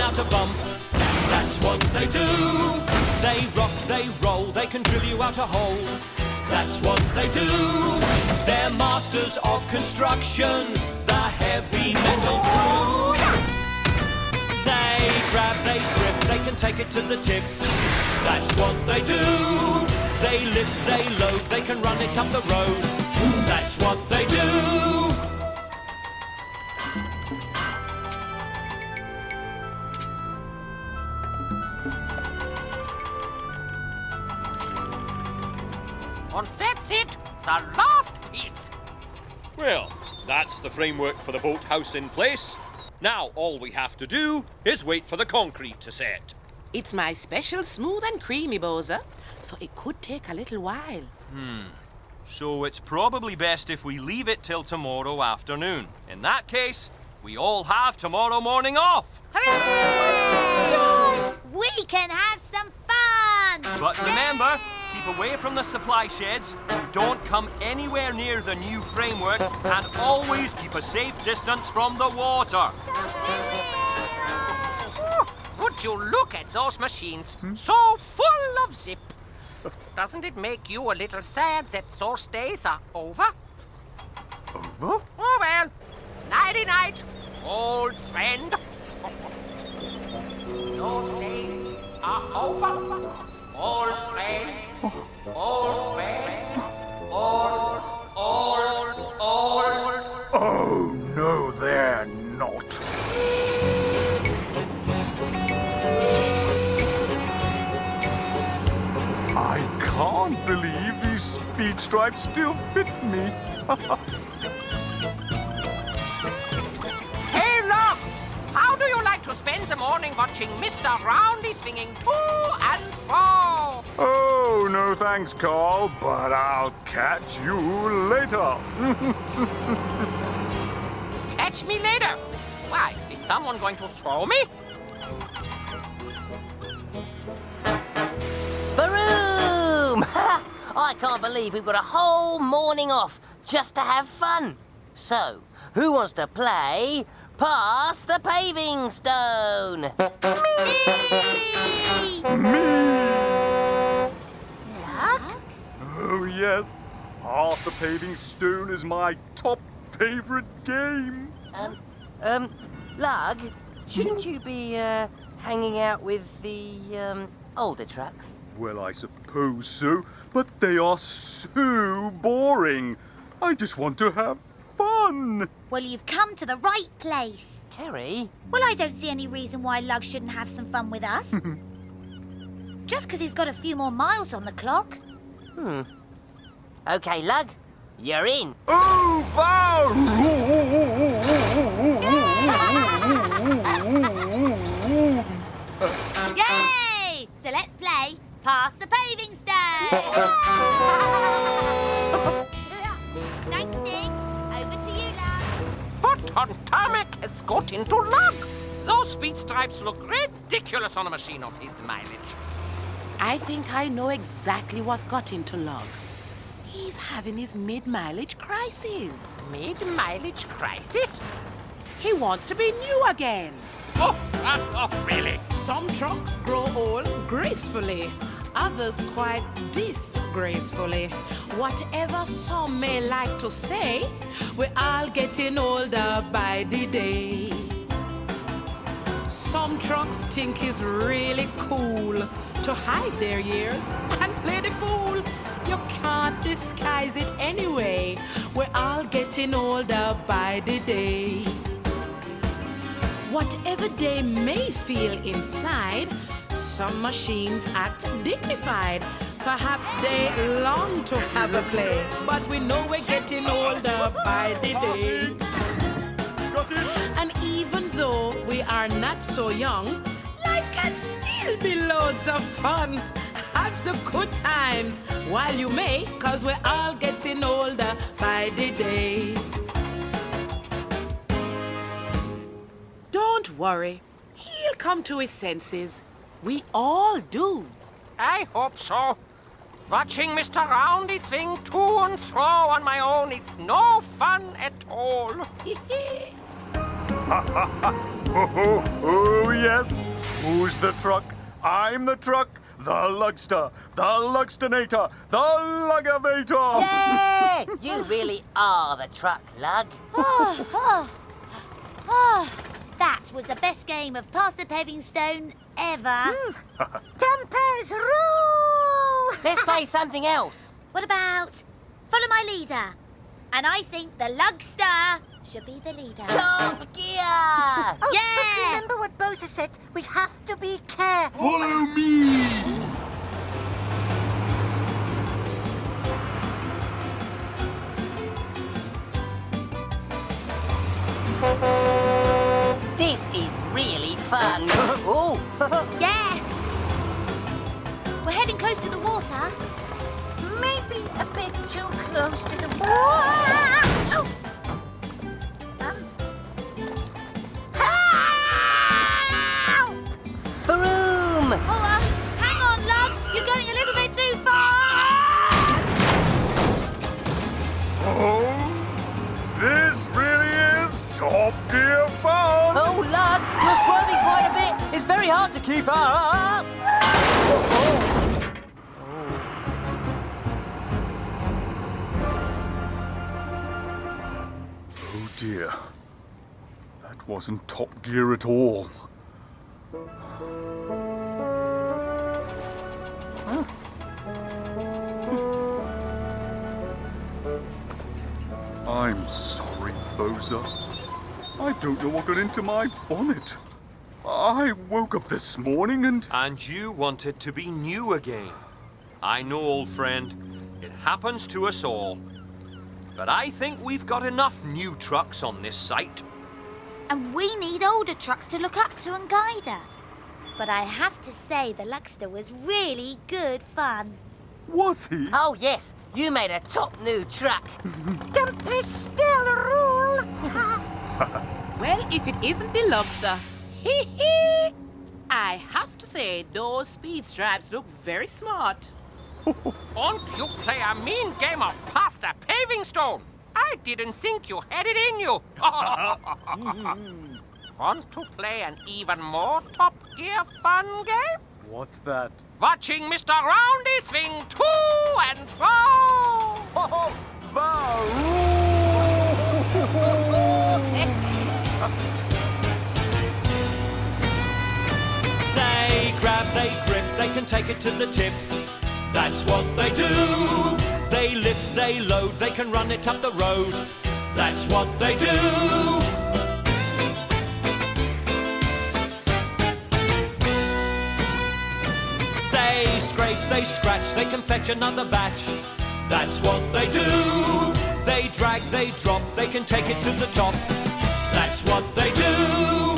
out a bump. That's what they do. They rock, they roll, they can drill you out a hole. That's what they do. They're masters of construction, the heavy metal crew. They grab, they grip, they can take it to the tip. That's what they do. They lift, they load, they can run it up the road. That's what they do. And that's it, the last piece. Well, that's the framework for the boathouse in place. Now all we have to do is wait for the concrete to set. It's my special smooth and creamy, Boza, so it could take a little while. So it's probably best if we leave it till tomorrow afternoon. In that case, we all have tomorrow morning off. Hooray! We can have some fun! But remember, keep away from the supply sheds, don't come anywhere near the new framework, and always keep a safe distance from the water. Would you look at those machines? So full of zip. Doesn't it make you a little sad that those days are over? Over? Oh, well. Nighty-night, old friend. Those days are over. Old friend. Old friend. Old. Oh, no, they're not. I can't believe these speed stripes still fit me. Hey, look! How do you like to spend the morning watching Mr. Roundy swinging to and fro? Oh, no thanks, Carl, but I'll catch you later. Catch me later. Why, is someone going to throw me? Boom! I can't believe we've got a whole morning off just to have fun. So, who wants to play Pass the Paving Stone? Oh, yes. Pass the Paving Stone is my top favorite game. Lug, shouldn't you be, hanging out with the, older trucks? Well, I suppose so, but they are so boring. I just want to have fun. Well, you've come to the right place. Carrie? Well, I don't see any reason why Lug shouldn't have some fun with us. Just because he's got a few more miles on the clock. Okay, Lug, you're in. Yay! So let's play Pass the Paving Stone. Thanks, Nix. Over to you, Lug. What on tarmac has got into Lug? Those speed stripes look ridiculous on a machine of his mileage. I think I know exactly what's got into Lug. He's having his mid-mileage crisis. Mid-mileage crisis? He wants to be new again. Oh, really? Some trucks grow old gracefully, others quite disgracefully. Whatever some may like to say, we're all getting older by the day. Some trucks think it's really cool to hide their years and play the fool. You can't disguise it anyway. We're all getting older by the day. Whatever they may feel inside, some machines act dignified. Perhaps they long to have a play, but we know we're getting older by the day. And even though we are not so young, life can still be loads of fun. Have the good times while you may, 'cause we're all getting older by the day. Don't worry, he'll come to his senses. We all do. I hope so. Watching Mr. Roundy swing to and fro on my own is no fun at all. Oh, yes. Who's the truck? I'm the truck. The Lugster. The Lugsternator. The Lugavator. Yeah! You really are the truck, Lug. That was the best game of Pass the Paving Stone ever. Dumpers rule! Let's play something else. What about Follow My Leader? And I think the Lugster should be the leader. Top Gear! Oh, Yeah! but remember what Bosa said. We have to be careful. Follow me. This is really fun. Oh! Yeah! We're heading close to the water. Maybe a bit too close to the water. Oh. Help! Broom! Oh, hang on, Lug. You're going a little bit too far. Oh, this really is Top Gear fun. Oh, Lug, you're swerving quite a bit. It's very hard to keep up. Oh dear. That wasn't Top Gear at all. I'm sorry, Bosa. I don't know what got into my bonnet. I woke up this morning and... And you wanted to be new again. I know, old friend. It happens to us all. But I think we've got enough new trucks on this site. And we need older trucks to look up to and guide us. But I have to say the Lugster was really good fun. Was he? Oh, yes, you made a top new truck. Dumpers still rule. Well, if it isn't the Lugster, I have to say those speed stripes look very smart. Won't you play a mean game of Pass the Paving Stone? I didn't think you had it in you. Want to play an even more Top Gear fun game? What's that? Watching Mr. Roundy swing to and fro. They grab, they grip, they can take it to the tip. That's what they do. They lift, they load, they can run it up the road. That's what they do. They scrape, they scratch, they can fetch another batch. That's what they do. They drag, they drop, they can take it to the top. That's what they do.